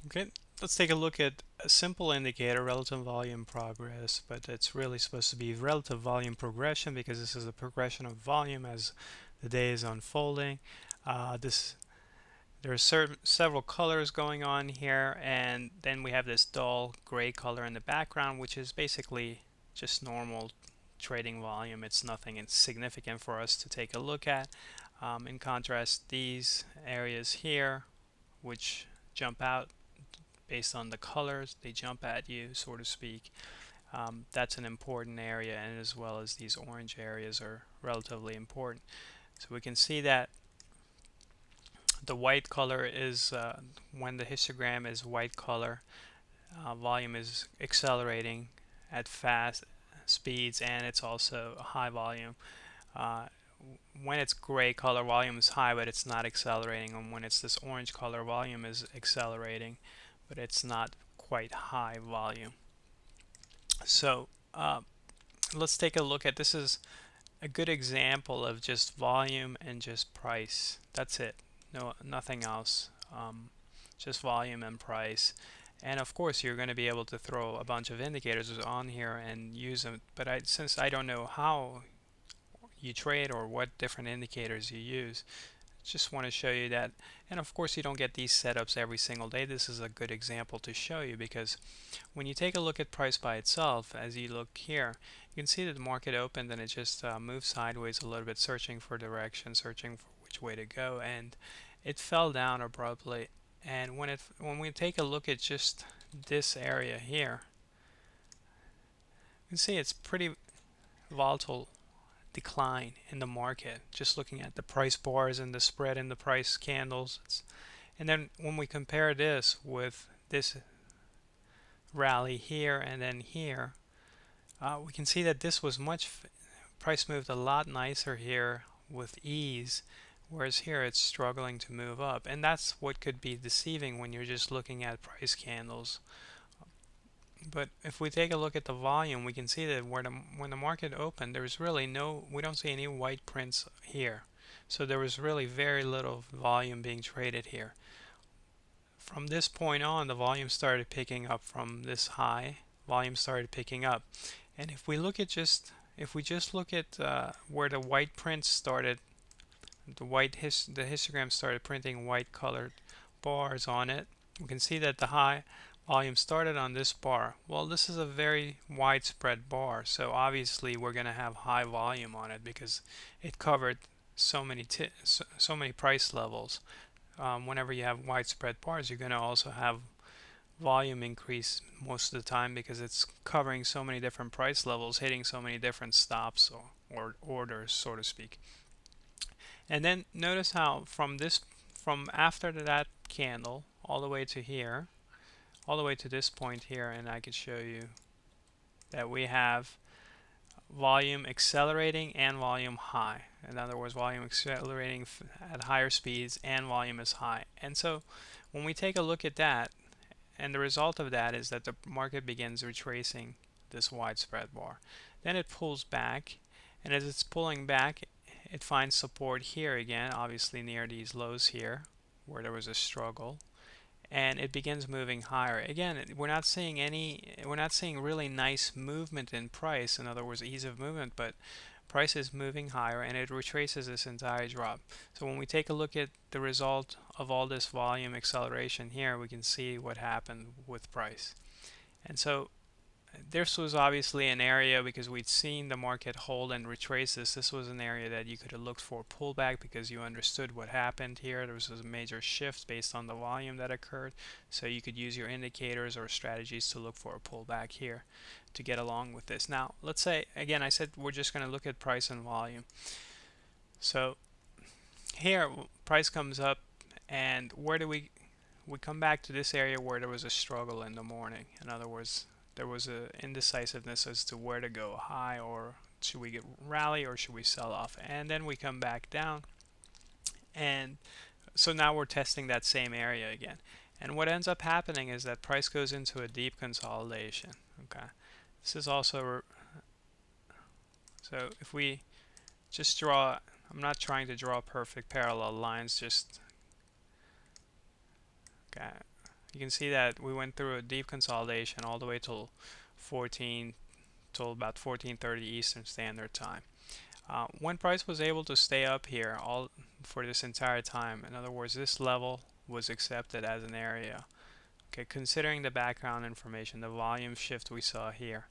Okay, let's take a look at a simple indicator, relative volume progress, but it's really supposed to be relative volume progression because this is a progression of volume as the day is unfolding. There are several colors going on here, and then we have this dull gray color in the background, which is basically just normal trading volume. It's nothing insignificant for us to take a look at. In contrast, these areas here, which jump out based on the colors, they jump at you, so to speak. That's an important area, and as well as these orange areas are relatively important. So we can see that the white color is when the histogram is white color, volume is accelerating at fast speeds, and it's also high volume. Uh, when it's gray color, volume is high, but it's not accelerating, and when it's this orange color, volume is accelerating, but it's not quite high volume. So let's take a look at this. Is a good example of just volume and just price. That's it. No, nothing else. Just volume and price. And of course, you're going to be able to throw a bunch of indicators on here and use them. But since I don't know how you trade or what different indicators you use, just want to show you that. And of course, you don't get these setups every single day. This is a good example to show you because when you take a look at price by itself, as you look here, you can see that the market opened and it just moved sideways a little bit, searching for direction, searching for which way to go, and it fell down abruptly. And when we take a look at just this area here, you can see it's pretty volatile decline in the market, just looking at the price bars and the spread in the price candles. And then when we compare this with this rally here and then here, we can see that this was price moved a lot nicer here with ease, whereas here it's struggling to move up. And that's what could be deceiving when you're just looking at price candles. But if we take a look at the volume, we can see that when the market opened, there's really we don't see any white prints here. So there was really very little volume being traded here. From this point on, the volume started picking up from this high. Volume started picking up. And if we just look at where the white prints started, the histogram started printing white colored bars on it, we can see that the high volume started on this bar. Well, this is a very widespread bar, so obviously we're going to have high volume on it because it covered so many price levels. Whenever you have widespread bars, you're going to also have volume increase most of the time because it's covering so many different price levels, hitting so many different stops or orders, so to speak. And then notice how from after that candle all the way to here, all the way to this point here, and I could show you that we have volume accelerating and volume high. In other words, volume accelerating at higher speeds and volume is high. And so when we take a look at that, and the result of that is that the market begins retracing this widespread bar. Then it pulls back, and as it's pulling back, it finds support here again, obviously near these lows here, where there was a struggle, and it begins moving higher. Again, we're not seeing really nice movement in price, in other words, ease of movement, but price is moving higher and it retraces this entire drop. So when we take a look at the result of all this volume acceleration here, we can see what happened with price. And so this was obviously an area, because we'd seen the market hold and retrace this was an area that you could have looked for pullback because you understood what happened here. There was a major shift based on the volume that occurred, so you could use your indicators or strategies to look for a pullback here to get along with this. Now let's say, again, I said we're just going to look at price and volume. So here price comes up, and where do we come back to this area where there was a struggle in the morning. In other words, there was a indecisiveness as to where to go, high, or should we get rally, or should we sell off. And then we come back down, and so now we're testing that same area again. And what ends up happening is that price goes into a deep consolidation. Okay, this is also so if we just draw, I'm not trying to draw perfect parallel lines, just okay, you can see that we went through a deep consolidation all the way till about 14:30 Eastern Standard Time. When price was able to stay up here all for this entire time, in other words, this level was accepted as an area. Okay, considering the background information, the volume shift we saw here,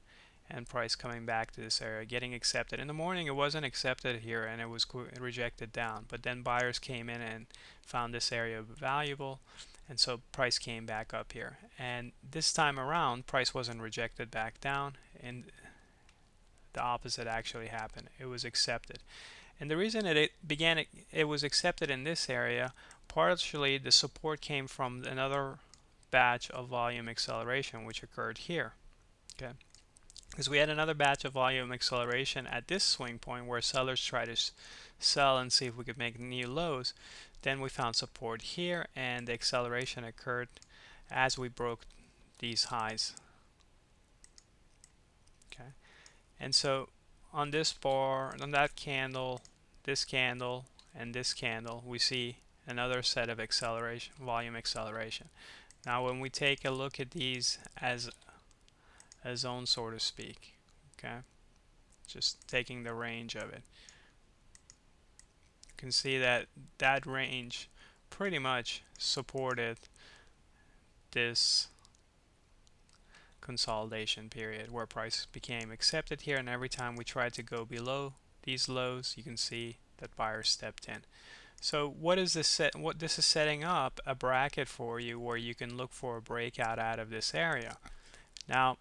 and price coming back to this area, getting accepted. In the morning, it wasn't accepted here, and it was rejected down. But then buyers came in and found this area valuable, and so price came back up here. And this time around, price wasn't rejected back down, and the opposite actually happened. It was accepted. And the reason it was accepted in this area, partially the support came from another batch of volume acceleration which occurred here. Okay, because we had another batch of volume acceleration at this swing point where sellers tried to sell and see if we could make new lows. Then we found support here, and the acceleration occurred as we broke these highs. Okay, and so on this bar, on that candle, this candle, and this candle, we see another set of acceleration, volume acceleration. Now when we take a look at these as a zone, so to speak, okay, just taking the range of it, you can see that that range pretty much supported this consolidation period where price became accepted here, and every time we tried to go below these lows, you can see that buyers stepped in. So what is this what this is setting up a bracket for you where you can look for a breakout out of this area. Now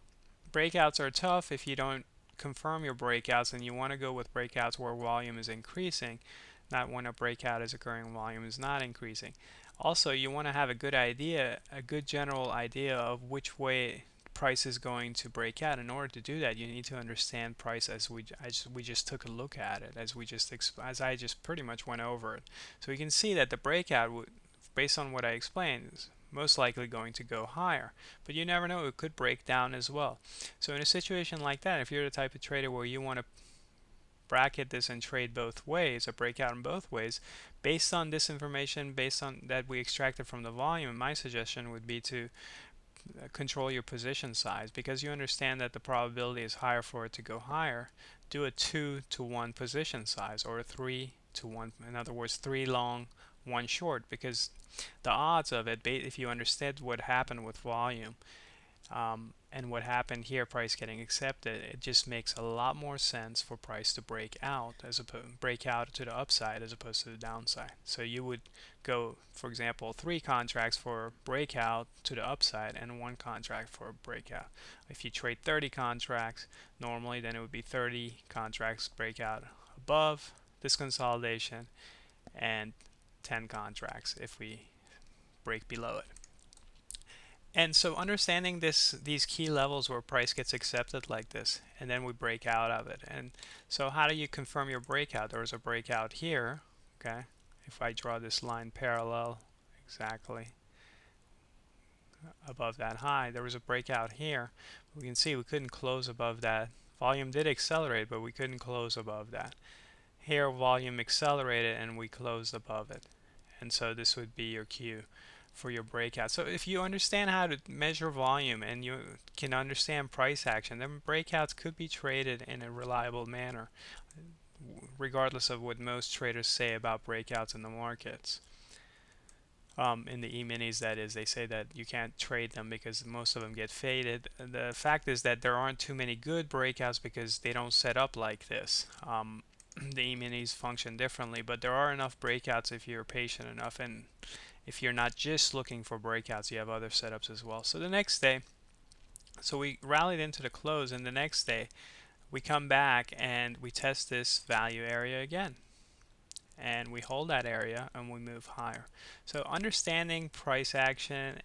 breakouts are tough if you don't confirm your breakouts, and you want to go with breakouts where volume is increasing, not when a breakout is occurring volume is not increasing. Also, you want to have a good idea, a good general idea of which way price is going to break out. In order to do that, you need to understand price as we just took a look at it, as I just pretty much went over it. So you can see that the breakout, based on what I explained, is most likely going to go higher, but you never know, it could break down as well. So in a situation like that, if you're the type of trader where you want to bracket this and trade both ways, or break out in both ways, based on this information, based on that we extracted from the volume, my suggestion would be to control your position size, because you understand that the probability is higher for it to go higher. Do a 2-to-1 position size, or a 3-to-1, in other words 3 long 1 short, because the odds of it, if you understand what happened with volume and what happened here, price getting accepted, it just makes a lot more sense for price to break out to the upside as opposed to the downside. So you would go, for example, 3 contracts for breakout to the upside and 1 contract for a breakout. If you trade 30 contracts normally, then it would be 30 contracts breakout above this consolidation and 10 contracts if we break below it. And so understanding these key levels where price gets accepted like this, and then we break out of it. And so how do you confirm your breakout? There was a breakout here, okay? If I draw this line parallel exactly above that high, there was a breakout here. We can see we couldn't close above that. Volume did accelerate, but we couldn't close above that. Here volume accelerated and we closed above it. And so this would be your cue for your breakout. So if you understand how to measure volume and you can understand price action, then breakouts could be traded in a reliable manner, regardless of what most traders say about breakouts in the markets. In the E-minis, that is, they say that you can't trade them because most of them get faded. The fact is that there aren't too many good breakouts because they don't set up like this. The E-minis function differently, but there are enough breakouts if you're patient enough, and if you're not just looking for breakouts, you have other setups as well. So the next day, so we rallied into the close, and the next day we come back and we test this value area again, and we hold that area and we move higher. So understanding price action,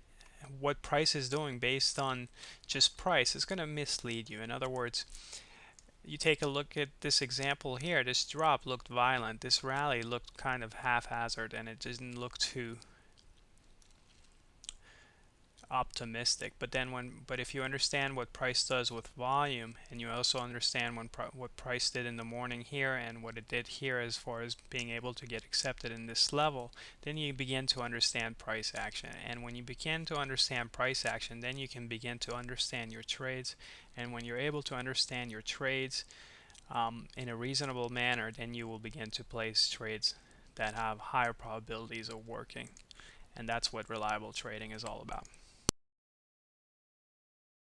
what price is doing based on just price, is going to mislead you. In other words, you take a look at this example here, this drop looked violent, this rally looked kind of haphazard, and it didn't look too optimistic. But if you understand what price does with volume, and you also understand what price did in the morning here and what it did here as far as being able to get accepted in this level, then you begin to understand price action. And when you begin to understand price action, then you can begin to understand your trades. And when you're able to understand your trades in a reasonable manner, then you will begin to place trades that have higher probabilities of working. And that's what reliable trading is all about.